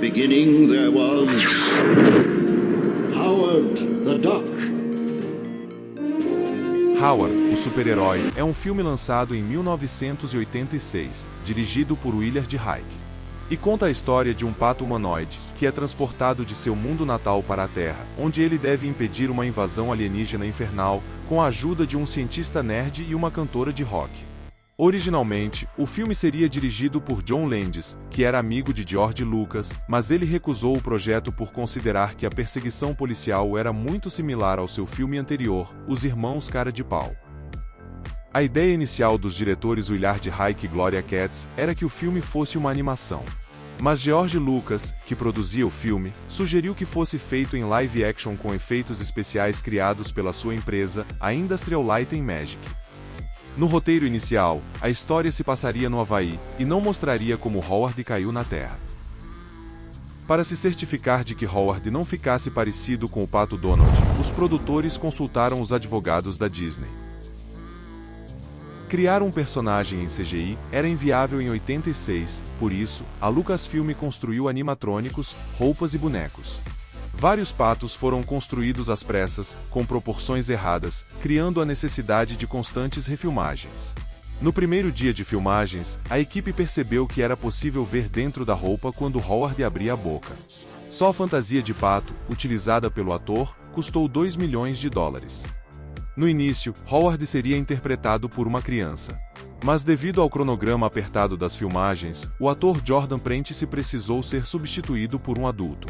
beginning there was Howard the Duck. Howard, o super-herói, é um filme lançado em 1986, dirigido por Willard Huyck, e conta a história de um pato humanoide, que é transportado de seu mundo natal para a Terra, onde ele deve impedir uma invasão alienígena infernal, com a ajuda de um cientista nerd e uma cantora de rock. Originalmente, o filme seria dirigido por John Landis, que era amigo de George Lucas, mas ele recusou o projeto por considerar que a perseguição policial era muito similar ao seu filme anterior, Os Irmãos Cara de Pau. A ideia inicial dos diretores Willard Huyck e Gloria Katz era que o filme fosse uma animação. Mas George Lucas, que produzia o filme, sugeriu que fosse feito em live action com efeitos especiais criados pela sua empresa, a Industrial Light and Magic. No roteiro inicial, a história se passaria no Havaí, e não mostraria como Howard caiu na Terra. Para se certificar de que Howard não ficasse parecido com o Pato Donald, os produtores consultaram os advogados da Disney. Criar um personagem em CGI era inviável em 86, por isso, a Lucasfilm construiu animatrônicos, roupas e bonecos. Vários patos foram construídos às pressas, com proporções erradas, criando a necessidade de constantes refilmagens. No primeiro dia de filmagens, a equipe percebeu que era possível ver dentro da roupa quando Howard abria a boca. Só a fantasia de pato, utilizada pelo ator, custou $2 milhões. No início, Howard seria interpretado por uma criança. Mas devido ao cronograma apertado das filmagens, o ator Jordan Prentice precisou ser substituído por um adulto.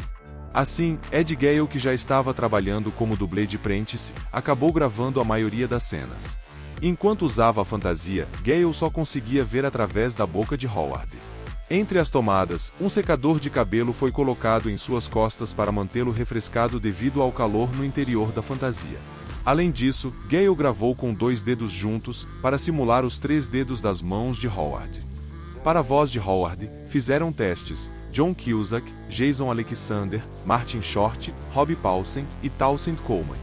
Assim, Ed Gale, que já estava trabalhando como dublê de Prentice, acabou gravando a maioria das cenas. Enquanto usava a fantasia, Gale só conseguia ver através da boca de Howard. Entre as tomadas, um secador de cabelo foi colocado em suas costas para mantê-lo refrescado devido ao calor no interior da fantasia. Além disso, Gale gravou com 2 dedos juntos, para simular os 3 dedos das mãos de Howard. Para a voz de Howard, fizeram testes John Cusack, Jason Alexander, Martin Short, Robbie Paulsen e Townsend Coleman.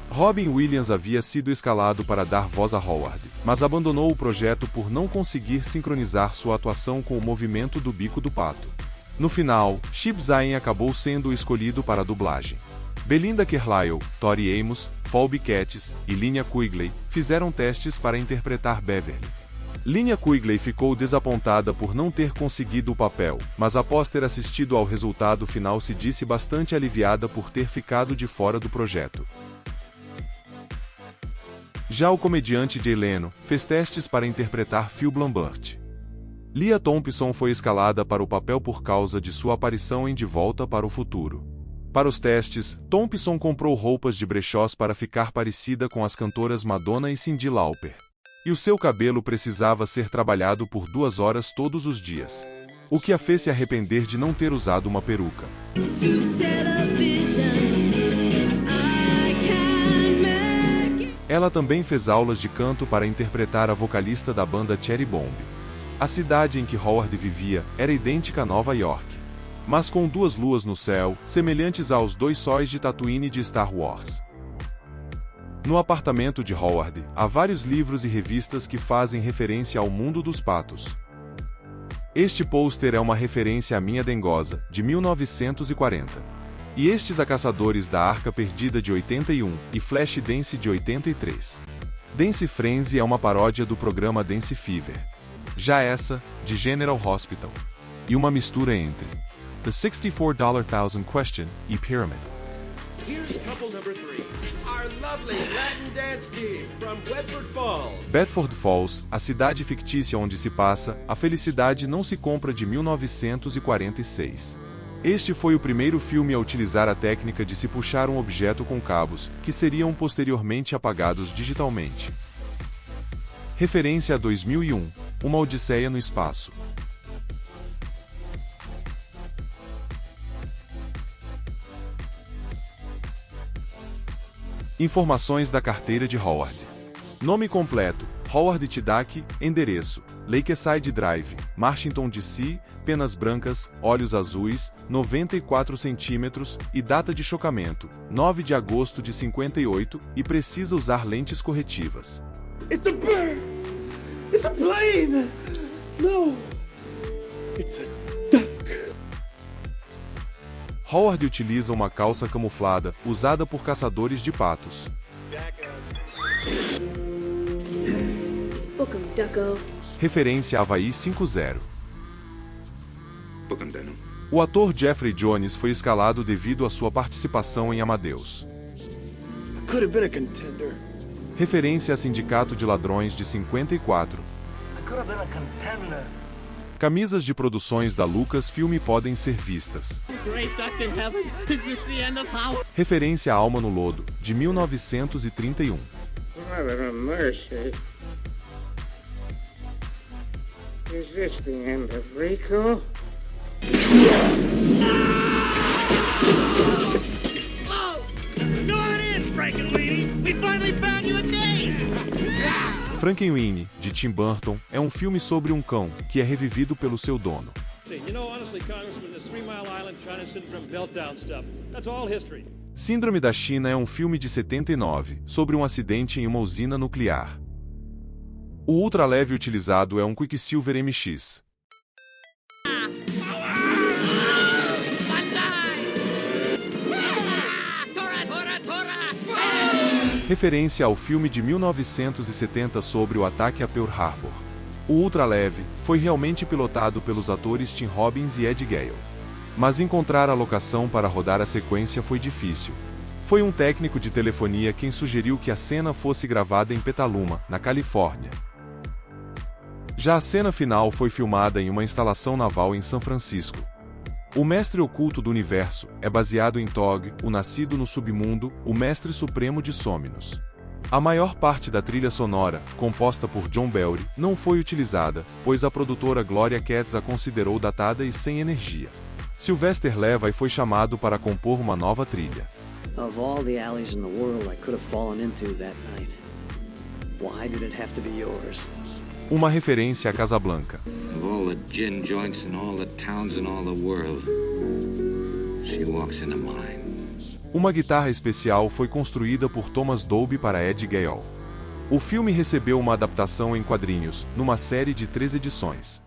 Robin Williams havia sido escalado para dar voz a Howard, mas abandonou o projeto por não conseguir sincronizar sua atuação com o movimento do bico do pato. No final, Chip Zien acabou sendo o escolhido para a dublagem. Belinda Carlisle, Tori Amos, Phoebe Cates e Linnea Quigley fizeram testes para interpretar Beverly. Linnea Quigley ficou desapontada por não ter conseguido o papel, mas após ter assistido ao resultado final se disse bastante aliviada por ter ficado de fora do projeto. Já o comediante Jay Leno fez testes para interpretar Phil Blambert. Leah Thompson foi escalada para o papel por causa de sua aparição em De Volta para o Futuro. Para os testes, Thompson comprou roupas de brechós para ficar parecida com as cantoras Madonna e Cyndi Lauper. E o seu cabelo precisava ser trabalhado por 2 horas todos os dias. O que a fez se arrepender de não ter usado uma peruca. Ela também fez aulas de canto para interpretar a vocalista da banda Cherry Bomb. A cidade em que Howard vivia era idêntica a Nova York, mas com 2 luas no céu, semelhantes aos 2 sóis de Tatooine de Star Wars. No apartamento de Howard, há vários livros e revistas que fazem referência ao mundo dos patos. Este pôster é uma referência à Minha Dengosa, de 1940. E estes a Caçadores da Arca Perdida de 81 e Flashdance de 83. Dance Frenzy é uma paródia do programa Dance Fever. Já essa, de General Hospital. E uma mistura entre The $64,000 Question e Pyramid. Here's couple number 3. Our lovely Latin dance team from Bedford Falls. Bedford Falls, a cidade fictícia onde se passa, A Felicidade Não Se Compra de 1946. Este foi o primeiro filme a utilizar a técnica de se puxar um objeto com cabos, que seriam posteriormente apagados digitalmente. Referência a 2001, Uma Odisseia no Espaço. Informações da carteira de Howard. Nome completo: Howard Tidak. Endereço: Lakeside Drive, Washington DC. Penas brancas, olhos azuis, 94 centímetros, e data de chocamento: 9 de agosto de 58, e precisa usar lentes corretivas. It's a bird! It's a plane! No! It's a duck! Howard utiliza uma calça camuflada, usada por caçadores de patos. Book 'em, Ducko. Referência a Havaí 5-0. Book 'em, Denim. O ator Jeffrey Jones foi escalado devido à sua participação em Amadeus. I could have been a contender. Referência a Sindicato de Ladrões de 54. I could have been a contender. Camisas de produções da Lucasfilm podem ser vistas. Great duck in heaven, is this the end of how? Referência a Alma no Lodo, de 1931. Mother of mercy. Is this the end of Rico? Oh! Go on in, Frankenweenie! We finally found you again! Frankenweenie, de Tim Burton, é um filme sobre um cão, que é revivido pelo seu dono. You know, honestly, Congressman, this 3 Mile Island China Syndrome meltdown stuff, that's all history. Síndrome da China é um filme de 79, sobre um acidente em uma usina nuclear. O ultraleve utilizado é um Quicksilver MX. Referência ao filme de 1970 sobre o ataque a Pearl Harbor. O ultraleve foi realmente pilotado pelos atores Tim Robbins e Ed Gale. Mas encontrar a locação para rodar a sequência foi difícil. Foi um técnico de telefonia quem sugeriu que a cena fosse gravada em Petaluma, na Califórnia. Já a cena final foi filmada em uma instalação naval em São Francisco. O Mestre Oculto do Universo é baseado em Tog, o nascido no submundo, o Mestre Supremo de Sôminos. A maior parte da trilha sonora, composta por John Barry, não foi utilizada, pois a produtora Gloria Katz a considerou datada e sem energia. Sylvester Levy foi chamado para compor uma nova trilha. Of all the alleys in the world I could have fallen into that night, why did it have to be yours? Uma referência a Casablanca. Of all the gin joints in all the towns in all the world, she walks into mine. Uma guitarra especial foi construída por Thomas Dolby para Ed Gale. O filme recebeu uma adaptação em quadrinhos, numa série de 3 edições.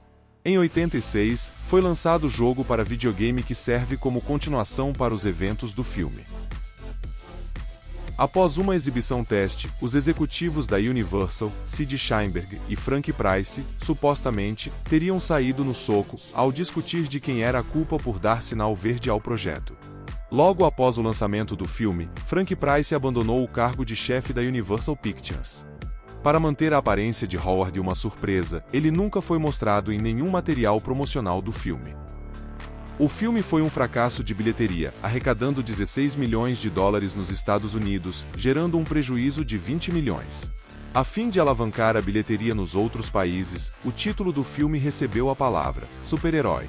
Em 86, foi lançado o jogo para videogame que serve como continuação para os eventos do filme. Após uma exibição teste, os executivos da Universal, Sid Sheinberg e Frank Price, supostamente, teriam saído no soco, ao discutir de quem era a culpa por dar sinal verde ao projeto. Logo após o lançamento do filme, Frank Price abandonou o cargo de chefe da Universal Pictures. Para manter a aparência de Howard uma surpresa, ele nunca foi mostrado em nenhum material promocional do filme. O filme foi um fracasso de bilheteria, arrecadando 16 milhões de dólares nos Estados Unidos, gerando um prejuízo de 20 milhões. A fim de alavancar a bilheteria nos outros países, o título do filme recebeu a palavra super-herói.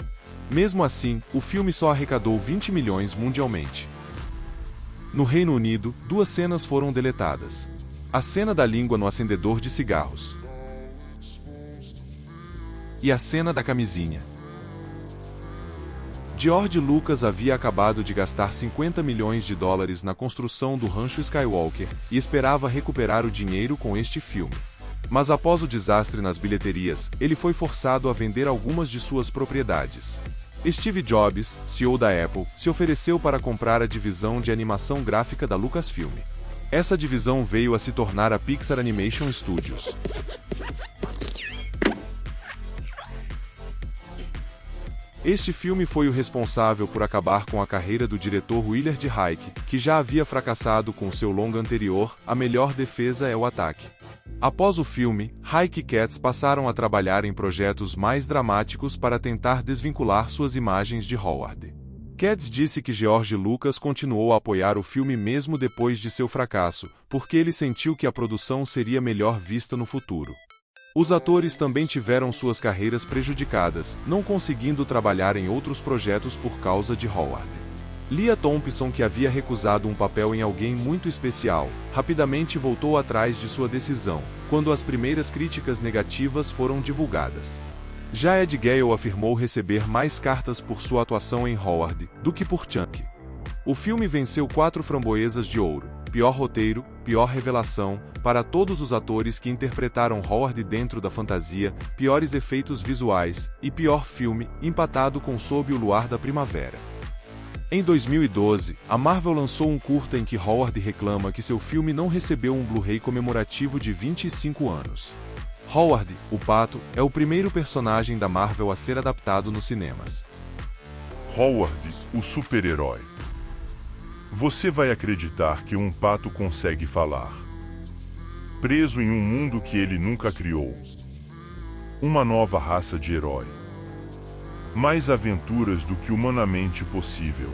Mesmo assim, o filme só arrecadou 20 milhões mundialmente. No Reino Unido, 2 cenas foram deletadas. A cena da língua no acendedor de cigarros. E a cena da camisinha. George Lucas havia acabado de gastar 50 milhões de dólares na construção do Rancho Skywalker e esperava recuperar o dinheiro com este filme. Mas após o desastre nas bilheterias, ele foi forçado a vender algumas de suas propriedades. Steve Jobs, CEO da Apple, se ofereceu para comprar a divisão de animação gráfica da Lucasfilm. Essa divisão veio a se tornar a Pixar Animation Studios. Este filme foi o responsável por acabar com a carreira do diretor Willard Huyck, que já havia fracassado com seu longa anterior, A Melhor Defesa é o Ataque. Após o filme, Huyck e Katz passaram a trabalhar em projetos mais dramáticos para tentar desvincular suas imagens de Howard. Katz disse que George Lucas continuou a apoiar o filme mesmo depois de seu fracasso, porque ele sentiu que a produção seria melhor vista no futuro. Os atores também tiveram suas carreiras prejudicadas, não conseguindo trabalhar em outros projetos por causa de Howard. Leah Thompson, que havia recusado um papel em Alguém Muito Especial, rapidamente voltou atrás de sua decisão, quando as primeiras críticas negativas foram divulgadas. Já Ed Gale afirmou receber mais cartas por sua atuação em Howard do que por Chuck. O filme venceu 4 framboesas de ouro: pior roteiro, pior revelação, para todos os atores que interpretaram Howard dentro da fantasia, piores efeitos visuais, e pior filme, empatado com Sob o Luar da Primavera. Em 2012, a Marvel lançou um curta em que Howard reclama que seu filme não recebeu um Blu-ray comemorativo de 25 anos. Howard, o Pato, é o primeiro personagem da Marvel a ser adaptado nos cinemas. Howard, o super-herói. Você vai acreditar que um pato consegue falar. Preso em um mundo que ele nunca criou. Uma nova raça de herói. Mais aventuras do que humanamente possível.